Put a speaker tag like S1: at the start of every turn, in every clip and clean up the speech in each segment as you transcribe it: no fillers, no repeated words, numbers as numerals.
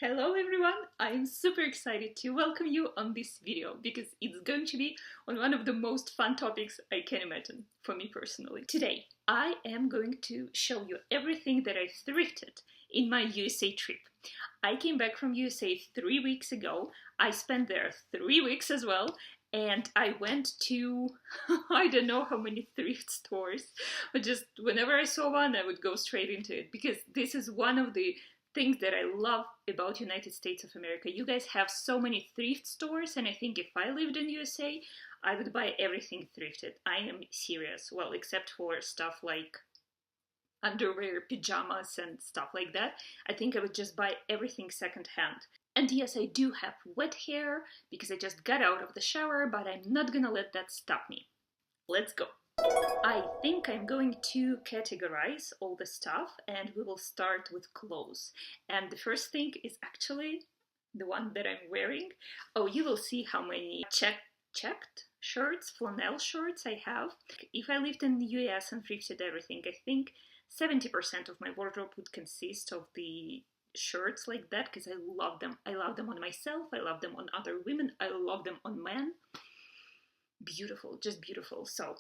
S1: Hello everyone! I'm super excited to welcome you on this video because it's going to be on one of the most fun topics I can imagine for me personally. Today I am going to show you everything that I thrifted in my USA trip. I came back from USA 3 weeks ago. I spent there 3 weeks as well, and I went to I don't know how many thrift stores, but just whenever I saw one I would go straight into it because this is one of the things that I love about United States of America. You guys have so many thrift stores, and I think if I lived in USA, I would buy everything thrifted. I am serious. Well, except for stuff like underwear, pajamas, and stuff like that. I think I would just buy everything secondhand. And yes, I do have wet hair because I just got out of the shower, but I'm not gonna let that stop me. Let's go. I think I'm going to categorize all the stuff, and we will start with clothes. And the first thing is actually the one that I'm wearing. Oh, you will see how many checked shirts, flanel shirts I have. If I lived in the US and thrifted everything, I think 70% of my wardrobe would consist of the shirts like that because I love them. I love them on myself, I love them on other women, I love them on men. Beautiful, just beautiful. So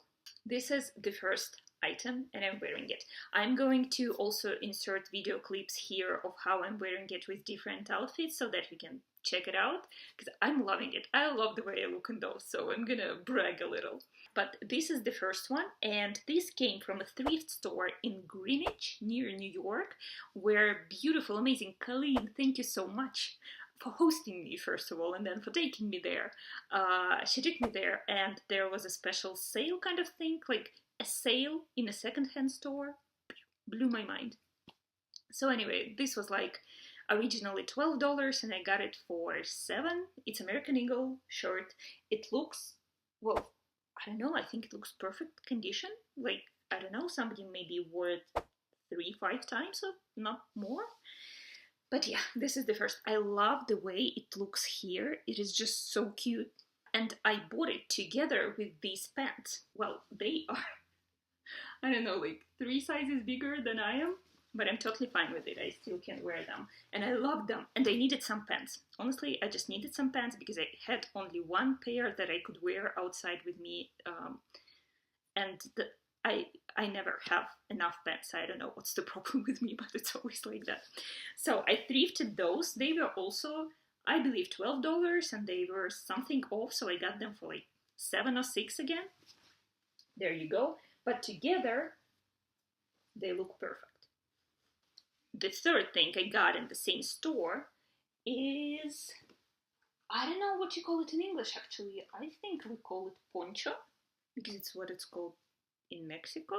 S1: this is the first item and I'm wearing it. I'm going to also insert video clips here of how I'm wearing it with different outfits so that you can check it out because I'm loving it. I love the way I look in those, so I'm gonna brag a little. But this is the first one, and this came from a thrift store in Greenwich near New York, where beautiful, amazing Colleen, thank you so much for hosting me first of all, and then for taking me there. She took me there, and there was a special sale kind of thing, like a sale in a secondhand store. Blew my mind. So anyway, this was like originally $12, and I got it for $7. It's American Eagle shirt. It looks, well, I don't know, I think it looks perfect condition. Like, I don't know, somebody maybe wore it 3-5 times, or not more. But yeah, this is the first. I love the way it looks here. It is just so cute. And I bought it together with these pants. Well, they are, I don't know, like 3 sizes bigger than I am. But I'm totally fine with it. I still can wear them. And I love them. And I needed some pants. Honestly, I just needed some pants because I had only one pair that I could wear outside with me. I never have enough pants. I don't know what's the problem with me, but it's always like that. So I thrifted those. They were also, I believe, $12, and they were something off, so I got them for like 7 or 6 again. There you go. But together, they look perfect. The third thing I got in the same store is, I don't know what you call it in English actually. I think we call it poncho because it's what it's called in Mexico.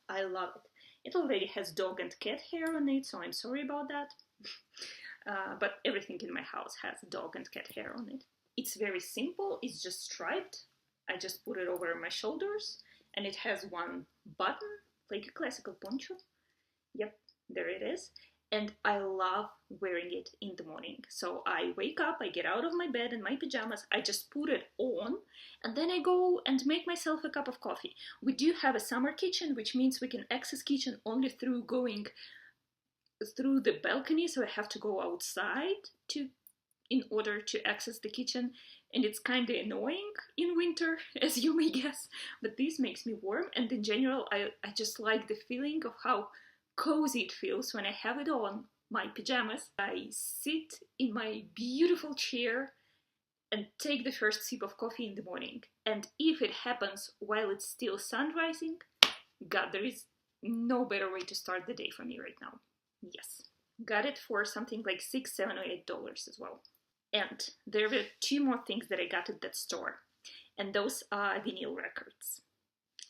S1: I love it. It already has dog and cat hair on it, so I'm sorry about that. But everything in my house has dog and cat hair on it. It's very simple. It's just striped. I just put it over my shoulders, and it has one button, like a classical poncho. Yep, there it is. And I love wearing it in the morning. So I wake up, I get out of my bed in my pajamas, I just put it on, and then I go and make myself a cup of coffee. We do have a summer kitchen, which means we can access kitchen only through going through the balcony, so I have to go outside in order to access the kitchen, and it's kind of annoying in winter, as you may guess, but this makes me warm, and in general, I just like the feeling of how cozy it feels when I have it on, my pajamas. I sit in my beautiful chair and take the first sip of coffee in the morning. And if it happens while it's still sun rising, God, there is no better way to start the day for me right now. Yes. Got it for something like $6, $7, or $8 as well. And there were 2 more things that I got at that store. And those are vinyl records.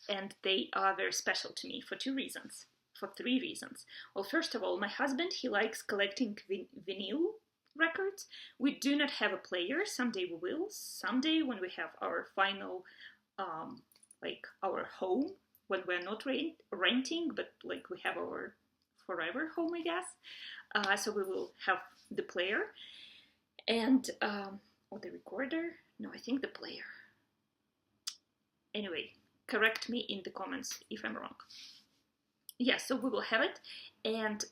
S1: And they are very special to me for 3 reasons. Well, first of all, my husband, he likes collecting vinyl records. We do not have a player. Someday we will. Someday when we have our final, like our home, when we're not renting, but like we have our forever home, I guess. So we will have the player and, or the recorder. No, I think the player. Anyway, correct me in the comments if I'm wrong. Yes, so we will have it, and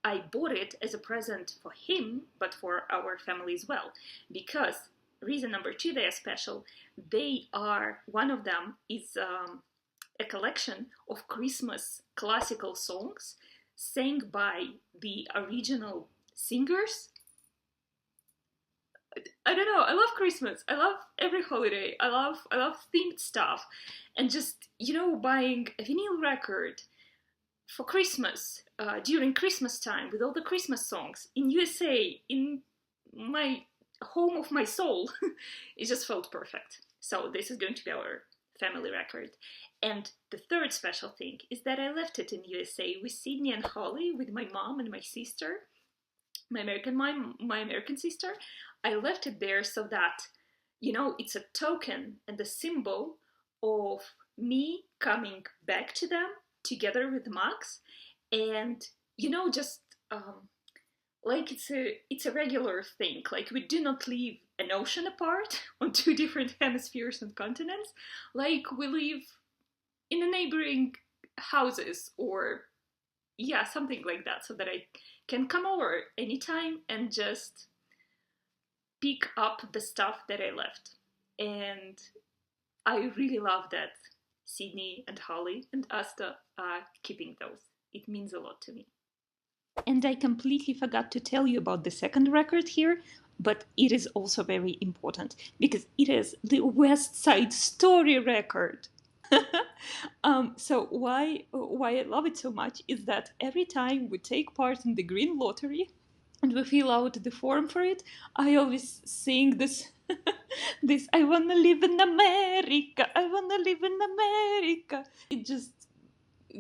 S1: I bought it as a present for him, but for our family as well. Because reason number two, they are special. They are, one of them is a collection of Christmas classical songs sang by the original singers. I don't know, I love Christmas. I love every holiday. I love themed stuff. And just, you know, buying a vinyl record for Christmas, during Christmas time, with all the Christmas songs in USA, in my home of my soul, it just felt perfect. So this is going to be our family record. And the third special thing is that I left it in USA with Sydney and Holly, with my mom and my sister, my American sister. I left it there so that, you know, it's a token and a symbol of me coming back to them together with Max, and, you know, just like it's a regular thing. Like, we do not live an ocean apart on two different hemispheres and continents. Like, we live in a neighboring houses, or yeah, something like that, so that I can come over anytime and just pick up the stuff that I left. And I really love that Sydney and Holly and Asta are keeping those. It means a lot to me. And I completely forgot to tell you about the second record here, but it is also very important because it is the West Side Story record. So why I love it so much is that every time we take part in the Green Lottery and we fill out the form for it, I always sing this this I wanna live in America, I wanna live in America. It just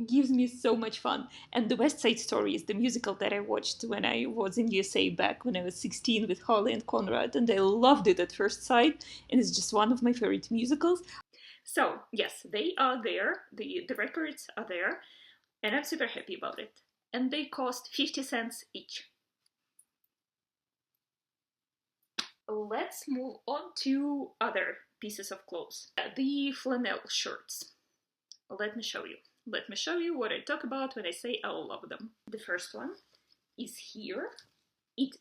S1: gives me so much fun. And the West Side Story is the musical that I watched when I was in USA back when I was 16 with Holly and Conrad, and I loved it at first sight, and it's just one of my favorite musicals. So yes, they are there, the records are there, and I'm super happy about it. And they cost 50 cents each. Let's move on to other pieces of clothes. The flanel shirts. Let me show you. Let me show you what I talk about when I say I love them. The first one is here.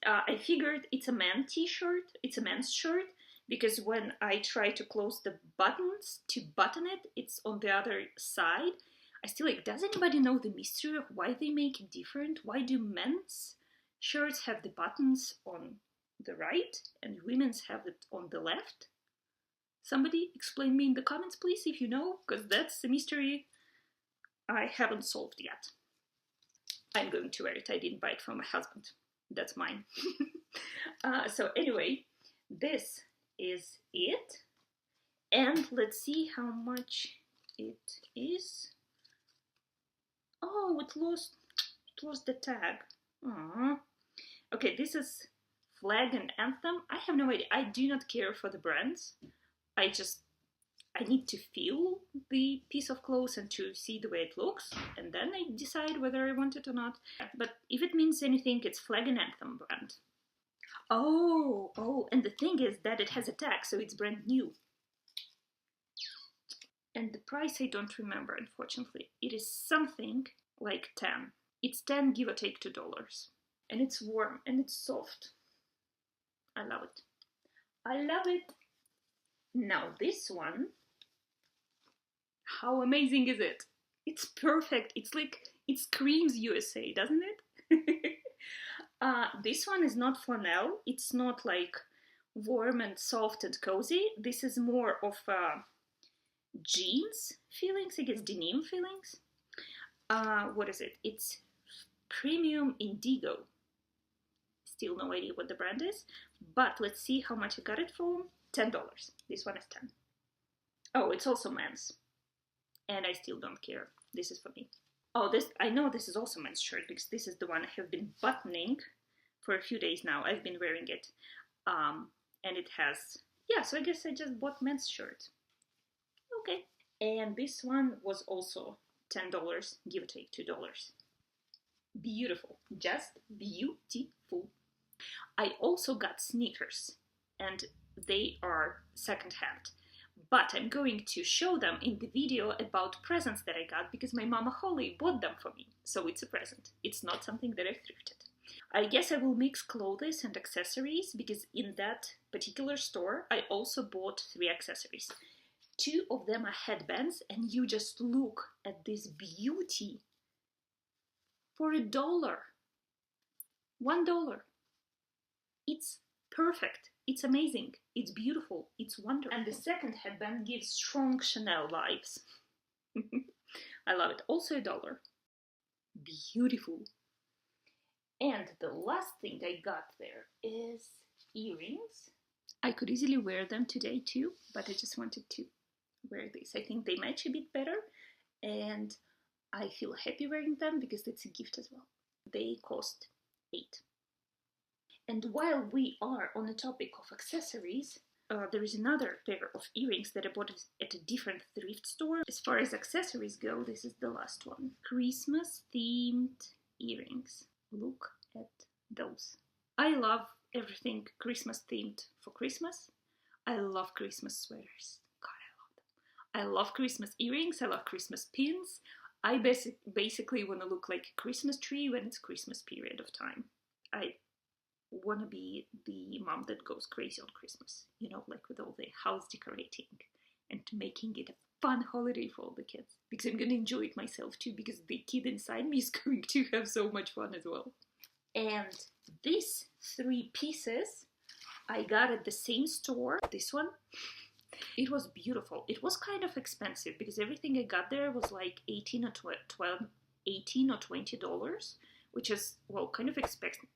S1: I figured it's a man's t-shirt. It's a man's shirt because when I try to close the buttons to button it, it's on the other side. I still like, does anybody know the mystery of why they make it different? Why do men's shirts have the buttons on the right and women's have it on the left? Somebody explain me in the comments, please, if you know, because that's a mystery I haven't solved yet. I'm going to wear it. I didn't buy it from my husband. That's mine. So anyway, this is it. And let's see how much it is. Oh, it lost the tag. Aww. Okay, this is Flag and Anthem. I have no idea. I do not care for the brands. I need to feel the piece of clothes and to see the way it looks, and then I decide whether I want it or not. But if it means anything, it's Flag and Anthem brand. Oh, and the thing is that it has a tag, so it's brand new. And the price I don't remember, unfortunately. It is something like 10. It's 10, give or take $2. And it's warm and it's soft. I love it. I love it. Now this one, how amazing is it? It's perfect. It's like, it screams USA, doesn't it? This one is not flannel. It's not like warm and soft and cozy. This is more of jeans feelings, I guess denim feelings. What is it? It's Premium Indigo. Still no idea what the brand is, but let's see how much I got it for. $10. This one is 10. Oh, it's also men's. And I still don't care. This is for me. Oh, I know this is also men's shirt because this is the one I have been buttoning for a few days now. I've been wearing it. And it has, yeah, so I guess I just bought men's shirt. Okay. And this one was also $10, give or take $2. Beautiful. Just beautiful. I also got sneakers, and they are secondhand, but I'm going to show them in the video about presents that I got because my mama Holly bought them for me. So it's a present. It's not something that I thrifted. I guess I will mix clothes and accessories because in that particular store I also bought 3 accessories. 2 of them are headbands, and you just look at this beauty for $1. $1. It's perfect. It's amazing. It's beautiful. It's wonderful. And the second headband gives strong Chanel vibes. I love it. Also $1. Beautiful. And the last thing I got there is earrings. I could easily wear them today too, but I just wanted to wear these. I think they match a bit better, and I feel happy wearing them because it's a gift as well. They cost $8. And while we are on the topic of accessories, there is another pair of earrings that I bought at a different thrift store. As far as accessories go, this is the last one. Christmas themed earrings. Look at those. I love everything Christmas themed for Christmas. I love Christmas sweaters. God, I love them. I love Christmas earrings. I love Christmas pins. I basically want to look like a Christmas tree when it's Christmas period of time. I want to be the mom that goes crazy on Christmas, you know, like with all the house decorating and making it a fun holiday for all the kids, because I'm going to enjoy it myself too, because the kid inside me is going to have so much fun as well. And these 3 pieces I got at the same store. This one, it was beautiful. It was kind of expensive because everything I got there was like $18 or $20, which is, well, kind of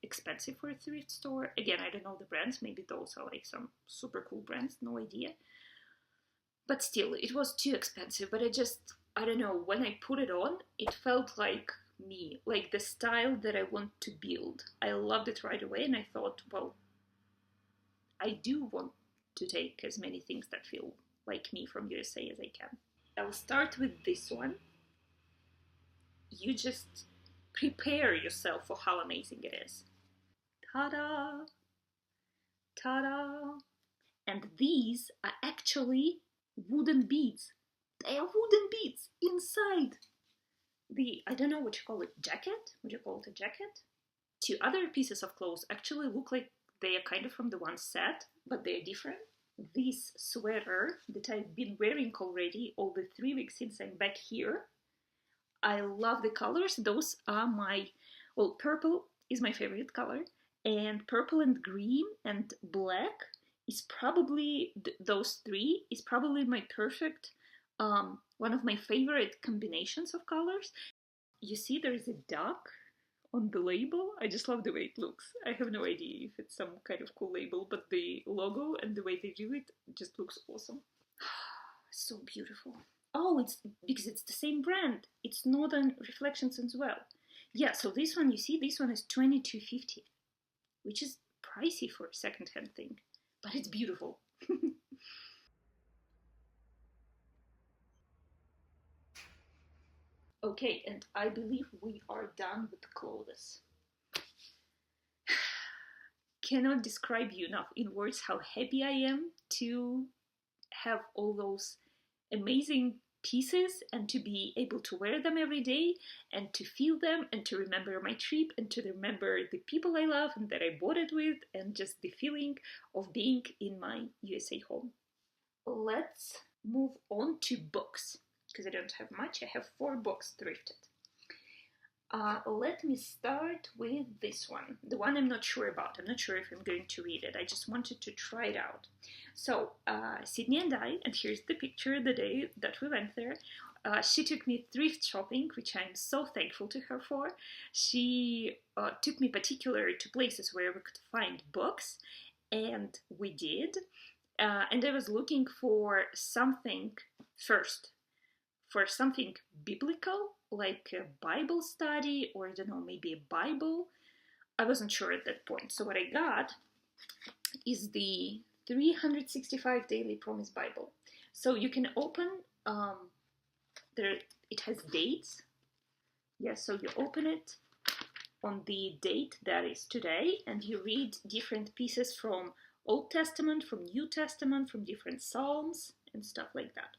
S1: expensive for a thrift store. Again, I don't know the brands. Maybe those are like some super cool brands. No idea. But still, it was too expensive. But I don't know, when I put it on, it felt like me, like the style that I want to build. I loved it right away, and I thought, well, I do want to take as many things that feel like me from USA as I can. I'll start with this one. You just prepare yourself for how amazing it is. Ta-da! Ta-da! And these are actually wooden beads. They are wooden beads inside the, I don't know what you call it, jacket? Would you call it a jacket? 2 other pieces of clothes actually look like they are kind of from the one set, but they're different. This sweater that I've been wearing already all the 3 weeks since I'm back here. I love the colors. Those are my, well, purple is my favorite color, and purple and green and black is probably, those 3 is probably my perfect, one of my favorite combinations of colors. You see there is a duck on the label. I just love the way it looks. I have no idea if it's some kind of cool label, but the logo and the way they do it just looks awesome. So beautiful. Oh, it's because it's the same brand. It's Northern Reflections as well. Yeah, so this one, you see, this one is $22.50, which is pricey for a second-hand thing, but it's beautiful. Okay, and I believe we are done with the clothes. Cannot describe you enough in words how happy I am to have all those amazing pieces and to be able to wear them every day and to feel them and to remember my trip and to remember the people I love and that I bought it with, and just the feeling of being in my USA home. Let's move on to books, because I don't have much. I have 4 books thrifted. Let me start with this one, the one I'm not sure about. I'm not sure if I'm going to read it. I just wanted to try it out. So, Sydney and I, and here's the picture the day that we went there, she took me thrift shopping, which I'm so thankful to her for. She took me particularly to places where we could find books, and we did. And I was looking for something first, for something biblical, like a Bible study, or I don't know, maybe a Bible. I wasn't sure at that point. So what I got is the 365 Daily Promise Bible. So you can open, it has dates. Yes, so you open it on the date that is today, and you read different pieces from Old Testament, from New Testament, from different Psalms, and stuff like that.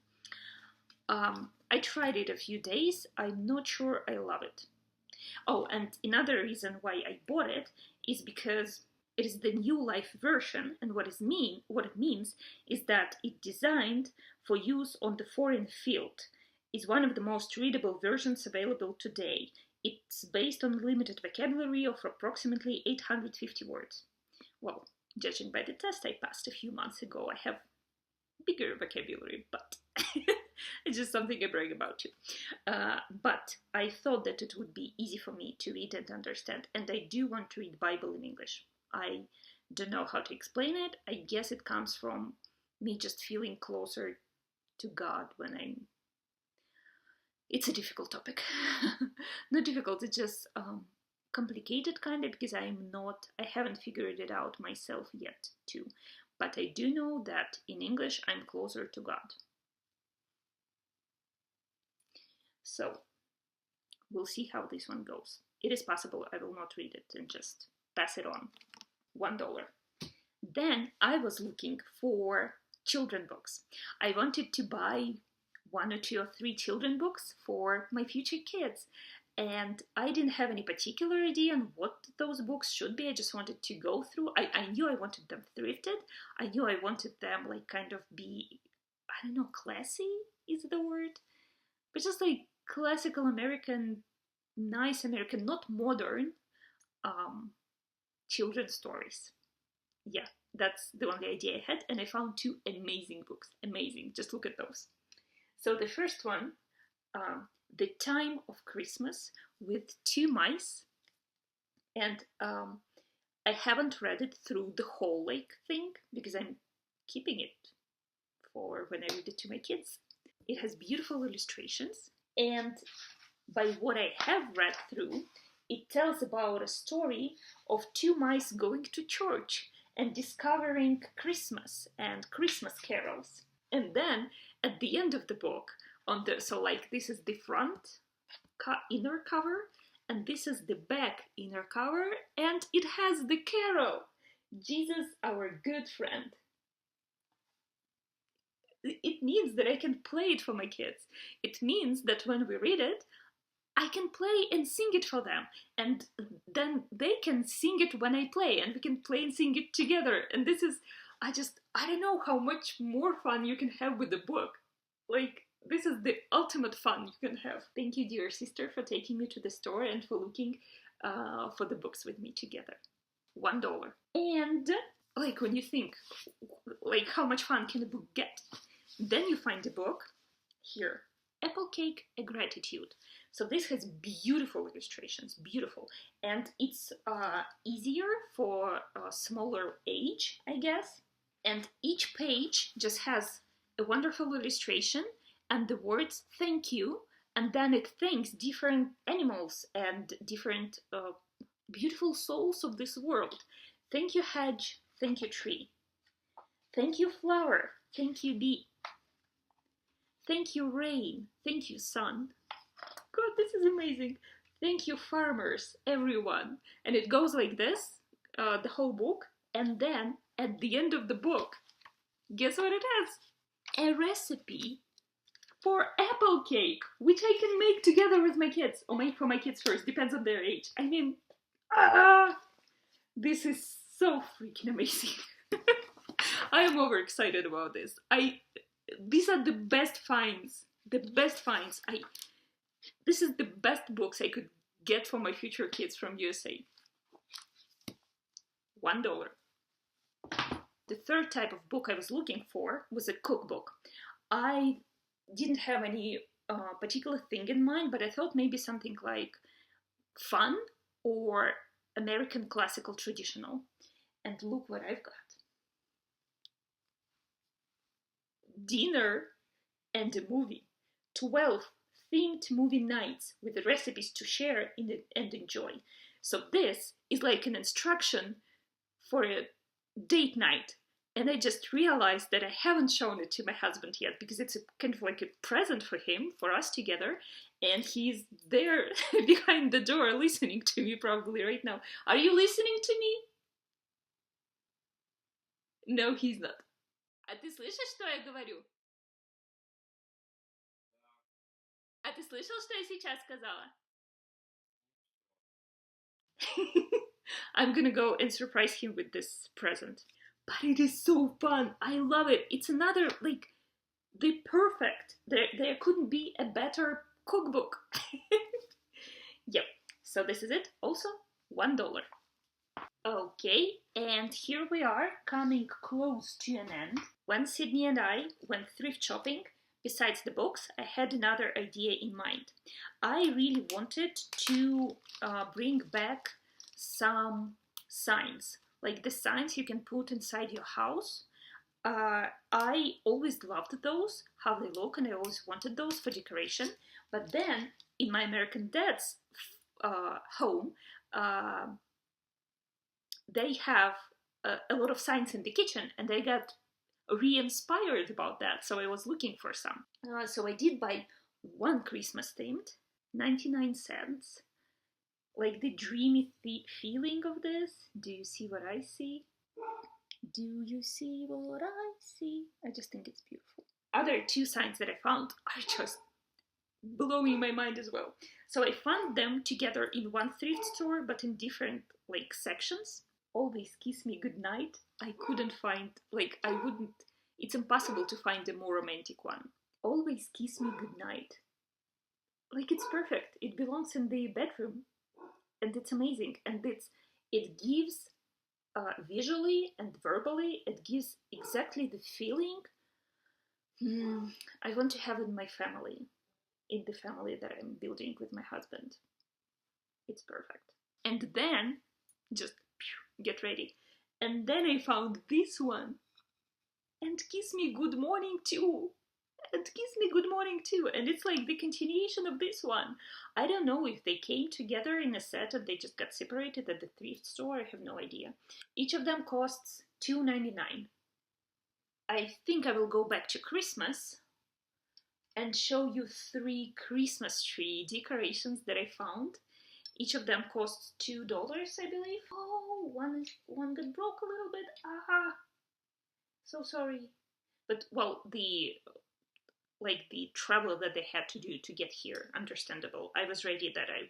S1: I tried it a few days. I'm not sure I love it. Oh, and another reason why I bought it is because it is the New Life version, and what it means is that it's designed for use on the foreign field. It's one of the most readable versions available today. It's based on limited vocabulary of approximately 850 words. Well, judging by the test I passed a few months ago, I have bigger vocabulary, but it's just something I brag about too. But I thought that it would be easy for me to read and understand, and I do want to read Bible in English. I don't know how to explain it. I guess it comes from me just feeling closer to God when I'm... It's a difficult topic. Not difficult, it's just complicated kind of, because I haven't figured it out myself yet too. But I do know that in English I'm closer to God. So we'll see how this one goes. It is possible I will not read it and just pass it on. $1. Then I was looking for children books. I wanted to buy 1 or 2 or 3 children books for my future kids. And I didn't have any particular idea on what those books should be. I just wanted to go through. I knew I wanted them thrifted. I knew I wanted them like kind of be, I don't know, classy is the word. But just like classical American, nice American, not modern children's stories. Yeah, that's the only idea I had. And I found 2 amazing books. Amazing. Just look at those. So the first one, The Time of Christmas, with 2 mice, and I haven't read it through the whole thing because I'm keeping it for when I read it to my kids. It has beautiful illustrations, and by what I have read through, it tells about a story of 2 mice going to church and discovering Christmas and Christmas carols. And then at the end of the book, this is the front inner cover, and this is the back inner cover, and it has the carol, Jesus, our good friend. It means that I can play it for my kids. It means that when we read it, I can play and sing it for them, and then they can sing it when I play, and we can play and sing it together. And this is, I don't know how much more fun you can have with the book. Like, this is the ultimate fun you can have. Thank you, dear sister, for taking me to the store and for looking for the books with me together. $1. And, like, when you think, like, how much fun can a book get? Then you find a book here, Apple Cake, A Gratitude. So this has beautiful illustrations, beautiful. And it's easier for a smaller age, I guess. And each page just has a wonderful illustration and the words thank you, and then it thanks different animals and different beautiful souls of this world. Thank you, hedge. Thank you, tree. Thank you, flower. Thank you, bee. Thank you, rain. Thank you, sun. God, this is amazing. Thank you, farmers, everyone. And it goes like this, the whole book. And then at the end of the book, guess what it has? A recipe for apple cake, which I can make together with my kids, or make for my kids first, depends on their age. I mean, this is so freaking amazing. I am overexcited about this. These are the best finds. The best finds. This is the best books I could get for my future kids from USA. $1. The third type of book I was looking for was a cookbook. I didn't have any particular thing in mind, but I thought maybe something like fun or American classical traditional. And look what I've got. Dinner and a movie. 12 themed movie nights with recipes to share and enjoy. So this is like an instruction for a date night. And I just realized that I haven't shown it to my husband yet because it's kind of like a present for him, for us together. And he's there behind the door listening to me probably right now. Are you listening to me? No, he's not. А ты слышишь, что я говорю? А ты слышал, что я сейчас сказала? I'm gonna go and surprise him with this present. But it is so fun. I love it. It's another, like, the perfect. There couldn't be a better cookbook. Yep. So this is it. Also, $1. Okay, and here we are, coming close to an end. When Sydney and I went thrift shopping, besides the books, I had another idea in mind. I really wanted to bring back some signs, like the signs you can put inside your house. I always loved those, how they look, and I always wanted those for decoration. But then, in my American dad's home, they have a lot of signs in the kitchen, and I got re-inspired about that, so I was looking for some. So I did buy one Christmas themed, 99 cents. Like the dreamy feeling of this. Do you see what I see? Do you see what I see? I just think it's beautiful. Other two signs that I found are just blowing my mind as well. So I found them together in one thrift store, but in different like sections. Always kiss me goodnight. I couldn't find, like, I wouldn't, it's impossible to find a more romantic one. Always kiss me goodnight. Like, it's perfect. It belongs in the bedroom. And it's amazing. And it gives, visually and verbally, it gives exactly the feeling I want to have in my family. In the family that I'm building with my husband. It's perfect. And then, just get ready. And then I found this one. And kiss me good morning too. And kiss me good morning too. And it's like the continuation of this one. I don't know if they came together in a set and they just got separated at the thrift store. I have no idea. Each of them costs $2.99. I think I will go back to Christmas and show you 3 Christmas tree decorations that I found. Each of them costs $2, I believe. Oh, one got broke a little bit. Aha! So sorry. But, well, the travel that they had to do to get here, understandable. I was ready that I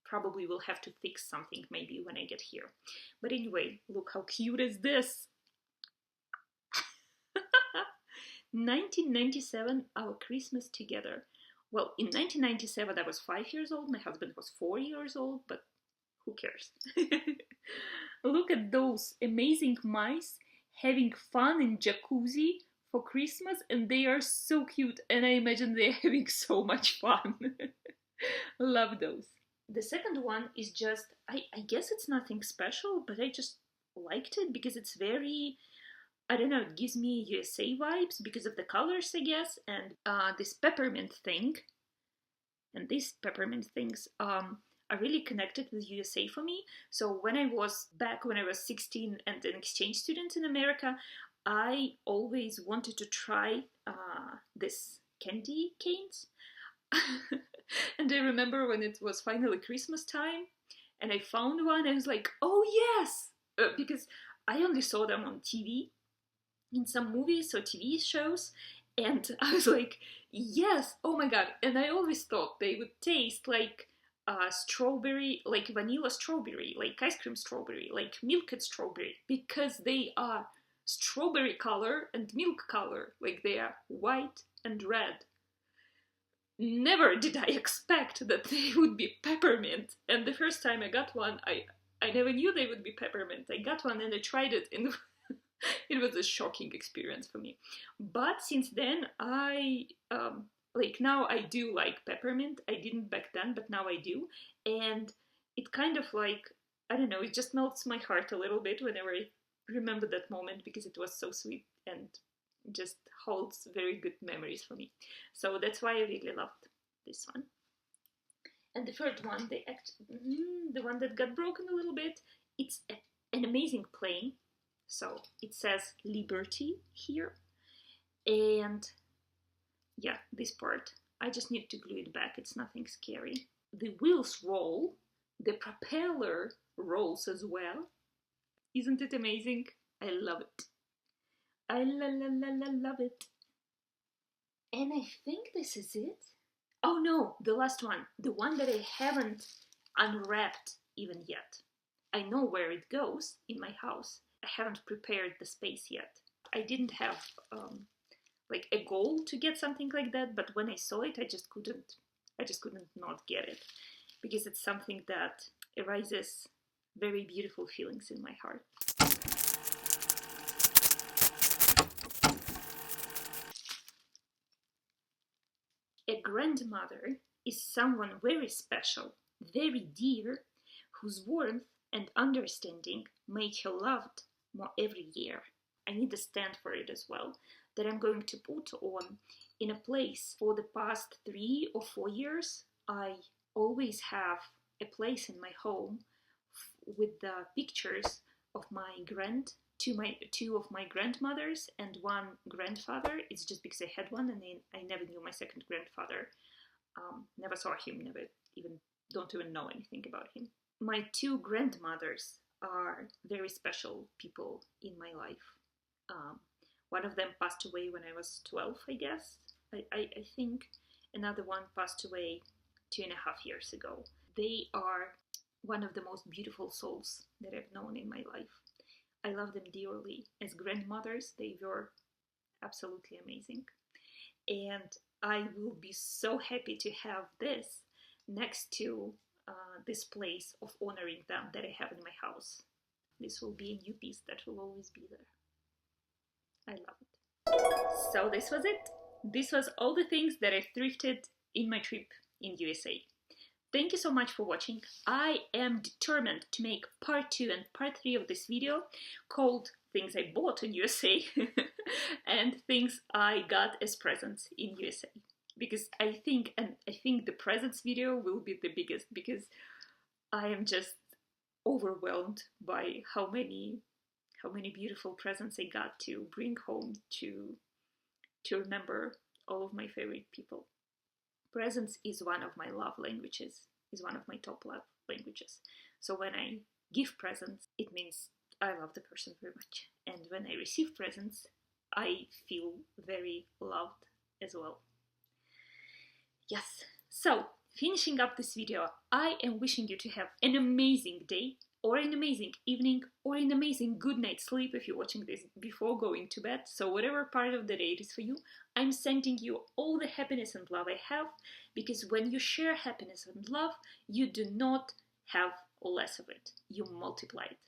S1: probably will have to fix something maybe when I get here. But anyway, look how cute is this! 1997, our Christmas together. Well, in 1997 I was 5 years old, my husband was 4 years old, but who cares? Look at those amazing mice having fun in jacuzzi for Christmas, and they are so cute, and I imagine they're having so much fun. Love those. The second one is just, I guess it's nothing special, but I just liked it because it's very, I don't know, it gives me USA vibes because of the colors, I guess, and this peppermint thing, and these peppermint things are really connected with USA for me. So when I was 16 and an exchange student in America, I always wanted to try this candy canes. And I remember when it was finally Christmas time and I found one, I was like, oh yes! Because I only saw them on TV, in some movies or TV shows, and I was like, yes, oh my god. And I always thought they would taste like strawberry, like vanilla strawberry, like ice cream strawberry, like milked strawberry, because they are strawberry color and milk color, like they are white and red. Never did I expect that they would be peppermint. And the first time I got one, I never knew they would be peppermint. I got one and I tried it, and it was a shocking experience for me. But since then, like now I do like peppermint. I didn't back then, but now I do. And it kind of like, I don't know, it just melts my heart a little bit whenever I remember that moment, because it was so sweet and just holds very good memories for me. So that's why I really loved this one. And the third one, the one that got broken a little bit, it's an amazing plane. So it says Liberty here. And yeah, this part, I just need to glue it back. It's nothing scary. The wheels roll. The propeller rolls as well. Isn't it amazing? I love it. I love it. And I think this is it. Oh no, the last one. The one that I haven't unwrapped even yet. I know where it goes in my house. I haven't prepared the space yet. I didn't have like a goal to get something like that, but when I saw it, I just couldn't not get it, because it's something that arises very beautiful feelings in my heart. A grandmother is someone very special, very dear, whose warmth and understanding make her loved more every year. I need a stand for it as well, that I'm going to put on in a place. For the past 3 or 4 years, I always have a place in my home with the pictures of two of my grandmothers and one grandfather. It's just because I had one and I never knew my second grandfather. Never saw him, don't even know anything about him. My 2 grandmothers are very special people in my life. One of them passed away when I was 12, I guess. I think another one passed away 2.5 years ago. They are one of the most beautiful souls that I've known in my life. I love them dearly. As grandmothers, they were absolutely amazing. And I will be so happy to have this next to this place of honoring them that I have in my house. This will be a new piece that will always be there. I love it. So this was it. This was all the things that I thrifted in my trip in USA. Thank you so much for watching. I am determined to make part 2 and part 3 of this video called Things I Bought in USA and Things I Got as Presents in USA. Because I think the presents video will be the biggest, because I am just overwhelmed by how many beautiful presents I got to bring home to remember all of my favorite people. Presents is one of my love languages, is one of my top love languages. So when I give presents, it means I love the person very much. And when I receive presents, I feel very loved as well. Yes, so finishing up this video, I am wishing you to have an amazing day, or an amazing evening, or an amazing good night's sleep if you're watching this before going to bed. So whatever part of the day it is for you, I'm sending you all the happiness and love I have, because when you share happiness and love, you do not have less of it, you multiply it.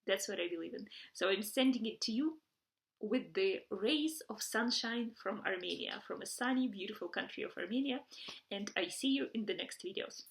S1: That's what I believe in. So I'm sending it to you with the rays of sunshine from Armenia, from a sunny, beautiful country of Armenia, and I see you in the next videos.